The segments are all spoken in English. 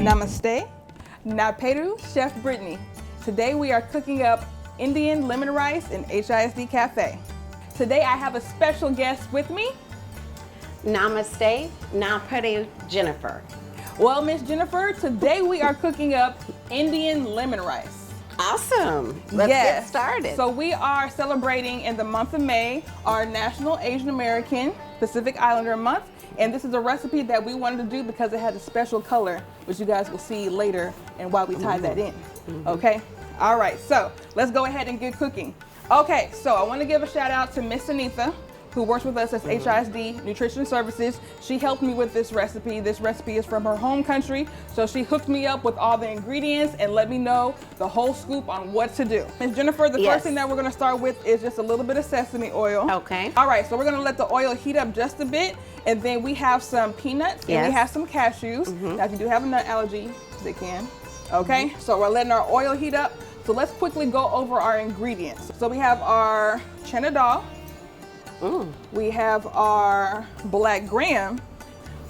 Namaste, Naperu, Chef Brittany. Today we are cooking up Indian lemon rice in HISD Cafe. Today I have a special guest with me. Namaste, Naperu, Jennifer. Well, Miss Jennifer, today we are cooking up Indian lemon rice. Awesome. Let's get started. So we are celebrating in the month of May our National Asian American Pacific Islander Month. And this is a recipe that we wanted to do because it has a special color, which you guys will see later and while we tie that in. Okay? All right, so let's go ahead and get cooking. Okay, so I want to give a shout out to Miss Anita, who works with us as HISD Nutrition Services. She helped me with this recipe. This recipe is from her home country, so she hooked me up with all the ingredients and let me know the whole scoop on what to do. Miss Jennifer, the first thing that we're gonna start with is just a little bit of sesame oil. Okay. All right, so we're gonna let the oil heat up just a bit, and then we have some peanuts and we have some cashews. Now, if you do have a nut allergy, they can. Okay, so we're letting our oil heat up. So let's quickly go over our ingredients. So we have our Chana Dal. We have our black graham.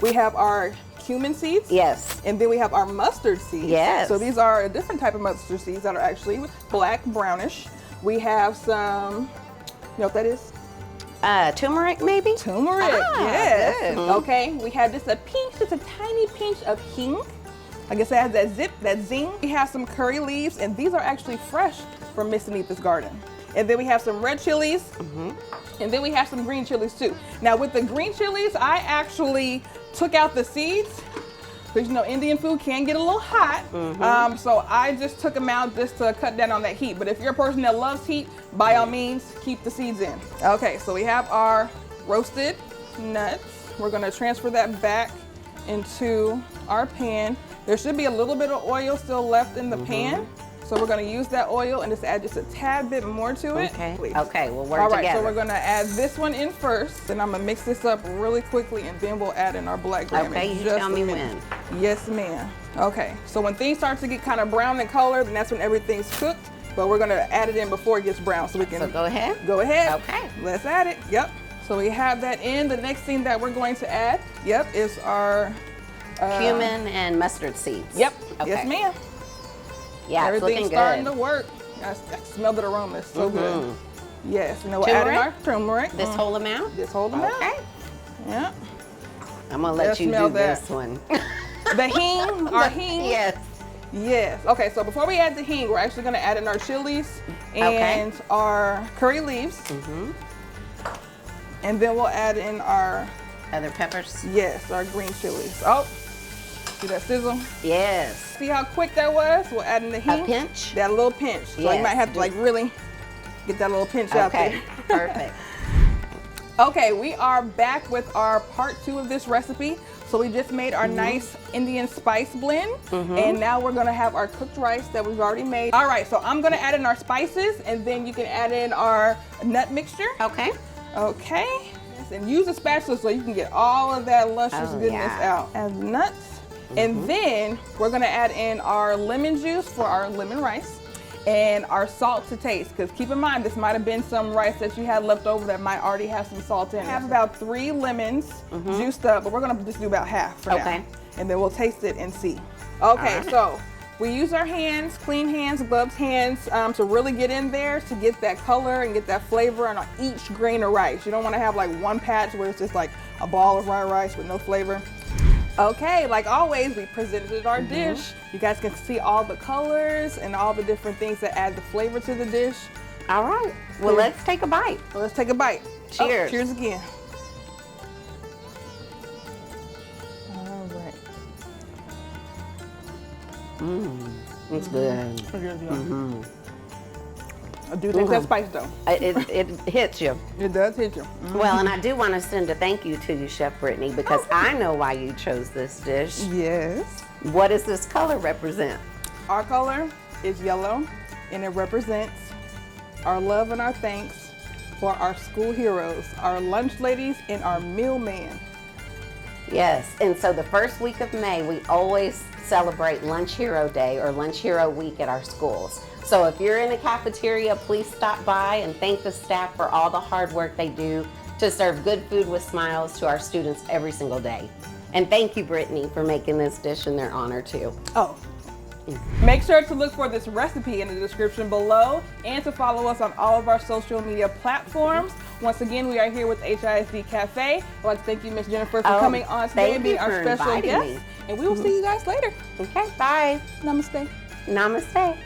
We have our cumin seeds. Yes. And then we have our mustard seeds. Yes. So these are a different type of mustard seeds that are actually black brownish. We have some, you know what that is? Turmeric, maybe? Turmeric, yes. Good. Okay, we have just a pinch, just a tiny pinch of hing. I guess it has that zip, that zing. We have some curry leaves, and these are actually fresh from Miss Anita's garden. And then we have some red chilies, and then we have some green chilies too. Now with the green chilies, I actually took out the seeds, because you know Indian food can get a little hot. So I just took them out just to cut down on that heat. But if you're a person that loves heat, by all means, keep the seeds in. Okay, so we have our roasted nuts. We're gonna transfer that back into our pan. There should be a little bit of oil still left in the pan. So we're gonna use that oil and just add just a tad bit more to it. Okay, we'll work All right, together. so we're gonna add this one in first. Then I'm gonna mix this up really quickly and then we'll add in our black graham. Okay, you tell me when. Yes, ma'am. Okay, so when things start to get kind of brown in color, then that's when everything's cooked. But we're gonna add it in before it gets brown so we can. So go ahead. Go ahead. Okay. Let's add it, yep. So we have that in. The next thing that we're going to add, is our cumin and mustard seeds. Yep, Okay. yes ma'am. Yeah, Everything's it's looking starting good. to work. I smell the aroma, it's so good. Yes, and then we'll add in our turmeric. This whole amount? This whole amount. Okay. Yeah. I'm gonna let you smell do that. this one. The hing, our hing. Yes. Yes. Okay, so before we add the hing, we're actually gonna add in our chilies and our curry leaves. And then we'll add in our Other peppers? yes, our green chilies. Oh, see that sizzle? Yes. See how quick that was? We'll add in the hing. A pinch? That little pinch. So you Yes. might have to like really get that little pinch out there. Okay, perfect. Okay, we are back with our part 2 of this recipe. So we just made our nice Indian spice blend, and now we're gonna have our cooked rice that we've already made. All right, so I'm gonna add in our spices, and then you can add in our nut mixture. Okay. Okay, and use a spatula so you can get all of that luscious goodness out. Add the nuts, and then we're gonna add in our lemon juice for our lemon rice, and our salt to taste, because keep in mind, this might have been some rice that you had left over that might already have some salt in it. I have about 3 lemons juiced up, but we're gonna just do about half for now. And then we'll taste it and see. Okay, so we use our hands, clean hands, gloved hands, to really get in there to get that color and get that flavor on each grain of rice. You don't wanna have like one patch where it's just like a ball of rice with no flavor. Okay, like always, we presented our dish. You guys can see all the colors and all the different things that add the flavor to the dish. All right. Well, let's take a bite. So let's take a bite. Cheers. Oh, cheers again. All right. It's good. I do think that's spice though. It hits you. It does hit you. Well, and I do want to send a thank you to you, Chef Brittany, because I know why you chose this dish. Yes. What does this color represent? Our color is yellow, and it represents our love and our thanks for our school heroes, our lunch ladies, and our meal man. Yes, and so the first week of May, we always celebrate Lunch Hero Day or Lunch Hero Week at our schools. So if you're in the cafeteria, please stop by and thank the staff for all the hard work they do to serve good food with smiles to our students every single day. And thank you, Brittany, for making this dish in their honor too. Oh. Make sure to look for this recipe in the description below and to follow us on all of our social media platforms. Once again, we are here with HISD Cafe. I'd like to thank you, Miss Jennifer, for coming on today and being our special guest. And we will see you guys later. Okay, bye. Namaste. Namaste.